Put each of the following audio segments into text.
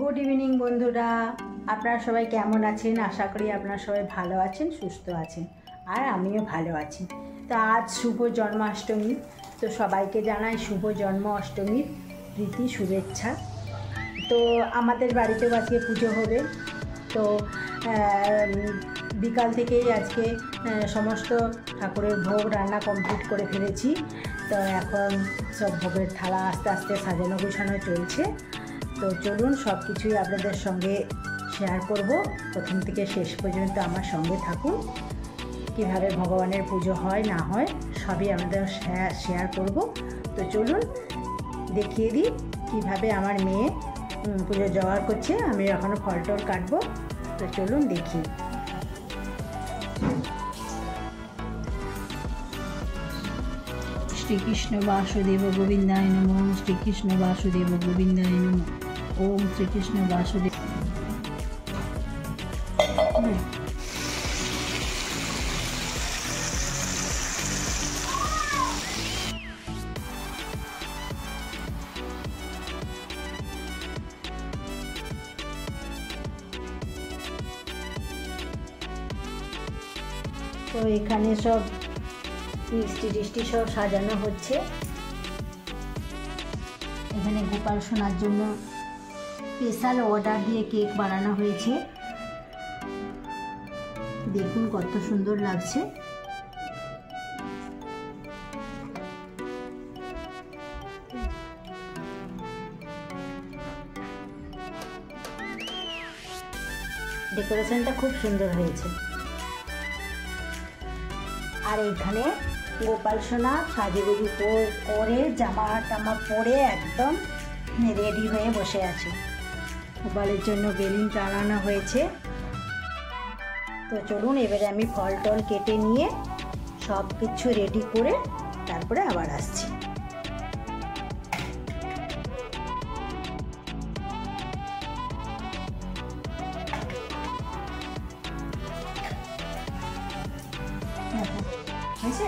Good evening বন্ধুরা, আপনারা সবাই কেমন আছেন? আশা করি আপনারা সবাই ভালো আছেন, সুস্থ আছেন, আর আমিও ভালো আছি। তো আজ শুভ জন্মাষ্টমী, তো সবাইকে জানাই শুভ জন্মাষ্টমীর প্রীতি শুভেচ্ছা। তো আমাদের বাড়িতেও আজকে পুজো হবে। তো বিকাল থেকেই আজকে সমস্ত ঠাকুরের ভোগ রান্না কমপ্লিট করে ফেলেছি। তো এখন সব ভোগের থালা আস্তে আস্তে সাজানো গোছানো চলছে। তো চলুন সব কিছুই আপনাদের সঙ্গে শেয়ার করব, প্রথম থেকে শেষ পর্যন্ত আমার সঙ্গে থাকুন। কীভাবে ভগবানের পুজো হয় না হয় সবই আমাদের শেয়ার করব। তো চলুন দেখিয়ে দিই কীভাবে আমার মেয়ে পুজো জোগাড় করছে। আমি এখনও ফল টল কাটবো। তো চলুন দেখি। শ্রীকৃষ্ণ বাসুদেব গোবিন্দায় নমঃ। শ্রীকৃষ্ণ বাসুদেব গোবিন্দায় নমঃ। ওম শ্রীকৃষ্ণ বাসুদেব। তো এখানে সব মিষ্টি সব সাজানো হচ্ছে। এখানে গোপাল সোনার জন্য স্পেশাল অর্ডার দিয়ে কেক বানানো হয়েছে। দেখুন কত সুন্দর লাগছে। ডেকোরেশনটা খুব সুন্দর হয়েছে। আর এইখানে গোপাল সোনা সাজুগুজু করে জামা টামা পরে একদম রেডি হয়ে বসে আছে। গোপালের জন্য বেলুন টানানো হয়েছে। তো চলুন এবারে আমি ফল টল কেটে নিয়ে সব কিছু রেডি করে তারপরে আবার আসছি। হয়েছে?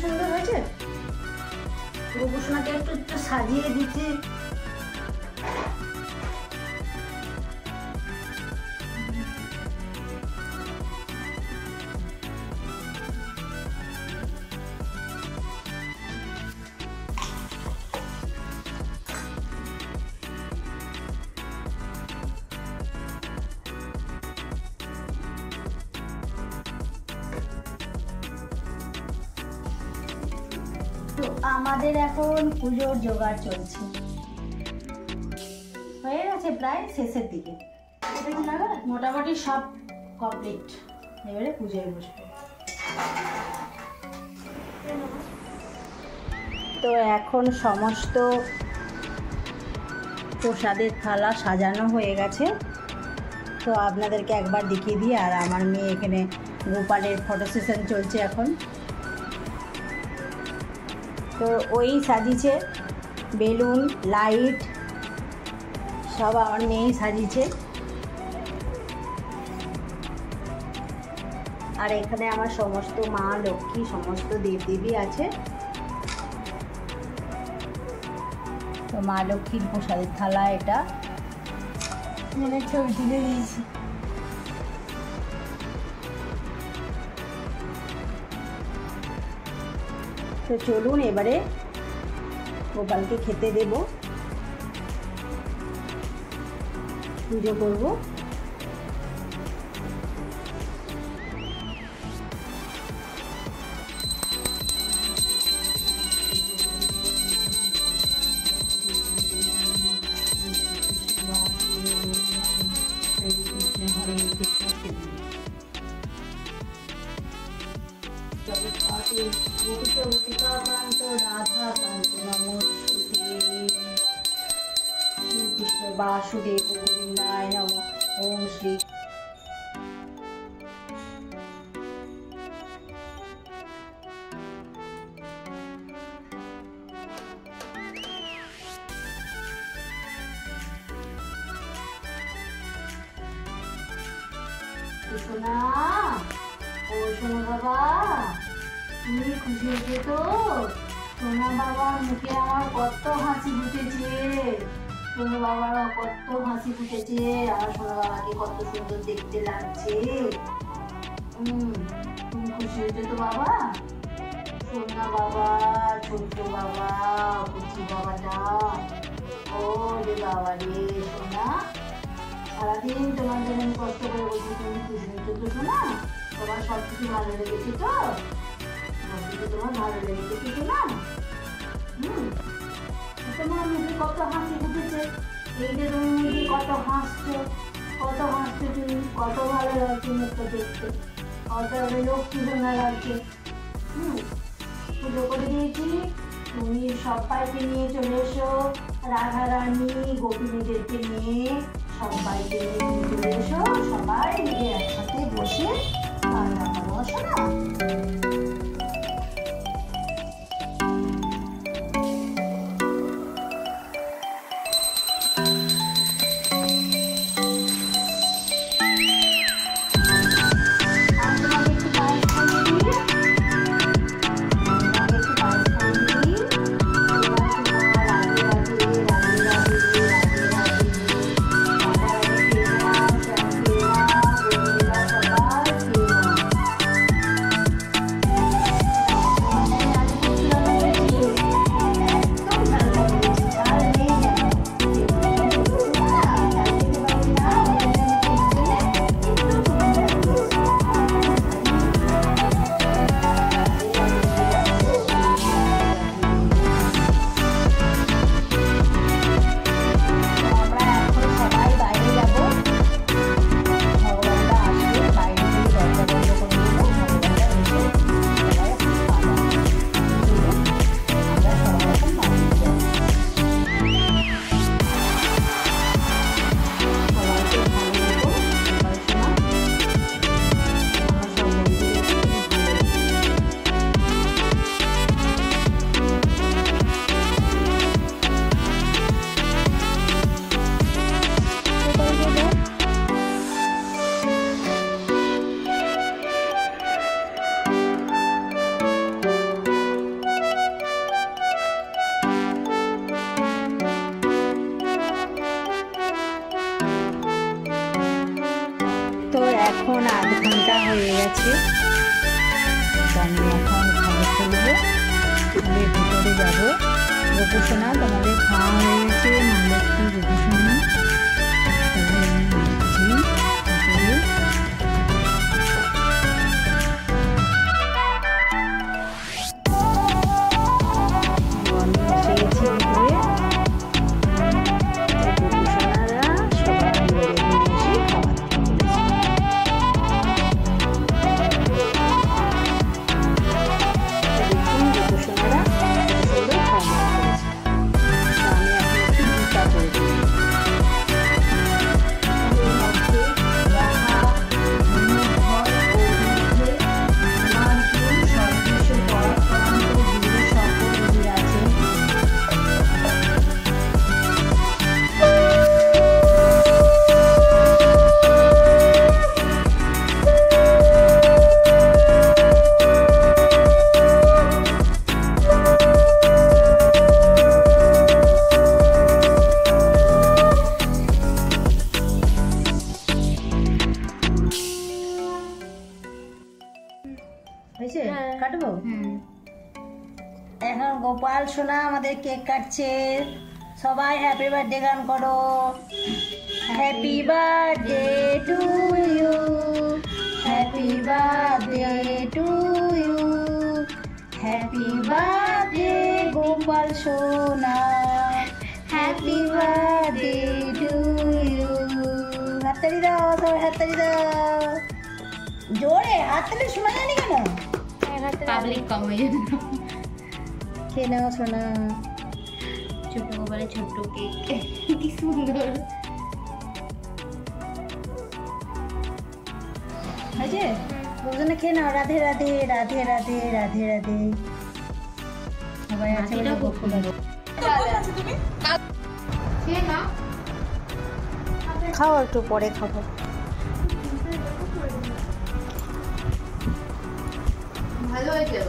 সুন্দর হয়েছে। গোপাল সোনাকে একটু সাজিয়ে দিতে তো আমাদের এখন পুজোর জোগাড় চলছে, হয়ে গেছে প্রায় শেষের দিকে। মোটামুটি সব কমপ্লিট। এবারে পুজোয় বসবো। তো এখন সমস্ত প্রসাদের থালা সাজানো হয়ে গেছে। তো আপনাদেরকে একবার দেখিয়ে দিই। আর আমার মেয়ে এখানে গোপালের ফটো সেশন চলছে এখন। তো ওই সাজিয়েছে, বেলুন লাইট সব আমার মেয়েই সাজিয়েছে। আর এখানে আমার সমস্ত মা লক্ষ্মী সমস্ত দেবদেবী আছে। তো মা লক্ষ্মীর প্রসাদের থালা এটা ছবি তুলে দিয়েছি। তো চলুন এবারে গোপালকে খেতে দেব, পুজো করব। শ্রীকৃষ্ণ বাসুদেব গোবিন্দায় নমঃ। ওম শ্রী সোনা, ও সোনা বাবা, তুমি খুশি হয়েছে তো? সোনা বাবার মুখে আমার কত হাসি ফুটেছে। সোনা বাবারও কত হাসি ফুটেছে, আমার সোনা বাবাকে কত সুন্দর দেখতে লাগছে। তুমি খুশি হয়েছো তো বাবা? সোনা বাবা, ছোট্ট বাবা, কুচি বাবাটা, ও রে বাবা রে সোনা, সারাদিন তোমার জন্য কষ্ট করে বলছি, তুমি খুশি হয়েছো তো সোনা? তোমার সব কিছু ভালো লেগেছে তো? সব কিছু তোমার ভালো লেগেছে তো সোনা? তোমার মুখে কত হাসি ফুটেছে, এই যে তুমি মুখে কত হাসছো, কত হাসছো তুমি, কত ভালো লাগছে মুখটা দেখতে, কত লক্ষ্মী সোনা লাগছে। পুজো করে দিয়েছি, তুমি সবাইকে নিয়ে চলে এসো, রাধা রানী গোপিনীদেরকে নিয়ে সবাইকে নিয়ে চলে এসো, সবাই মিলে একসাথে বসে রান্না করো সোনা। এখন 8 ঘন্টা হয়ে গেছে, আমি এখন ঘরে চলবো, ঘরের ভিতরে যাবো। গোপুসোনা তোমাদের খাওয়া হয়ে গেছে, মহালক্ষ্মী গোপুসোনা হয়েছে, কাটবো। এখন গোপাল সোনা আমাদের কেক কাটছে, সবাই হ্যাপি বার্থডে গান করো। Happy birthday to you, happy birthday to you, happy birthday Gopal সোনা, হ্যাপি বার্থডে টু ইউ। হাততালি দাও সবাই, হাততালি দাও জোরে, হাততালি শোনা যায়নি কেন? পাবলিক কম হয়ে যাবে। খেয়ে নাও সোনা, ছোট বলে ছোট্ট কেক, কি সুন্দর হয়েছে। দুজনে খেয়ে নাও। রাধে রাধে রাধে রাধে রাধে রাধে। সবাই আছে বলে ভোগ করবো। খাও, একটু পরে খাবো। ভালো হয়েছে,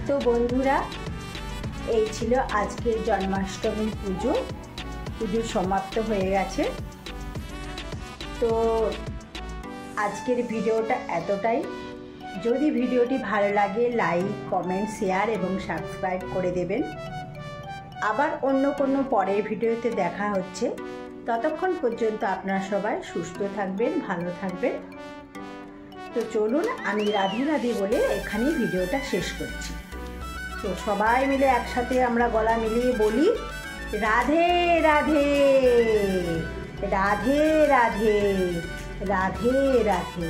তো বন্ধুরা, এই ছিল আজকের জন্মাষ্টমীর পুজো সমাপ্ত হয়ে গেছে। তো আজকের ভিডিওটা এতটাই। যদি ভিডিওটি ভালো লাগে লাইক, কমেন্ট, শেয়ার এবং সাবস্ক্রাইব করে দেবেন। আবার অন্য কোনো পরের ভিডিওতে দেখা হচ্ছে। ততক্ষণ পর্যন্ত আপনারা সবাই সুস্থ থাকবেন, ভালো থাকবেন। তো চলুন, আমি রাধে রাধে বলে এখানেই ভিডিওটা শেষ করছি। তো সবাই মিলে একসাথে আমরা গলা মিলিয়ে বলি রাধে রাধে, রাধে রাধে, রাধে রাধে।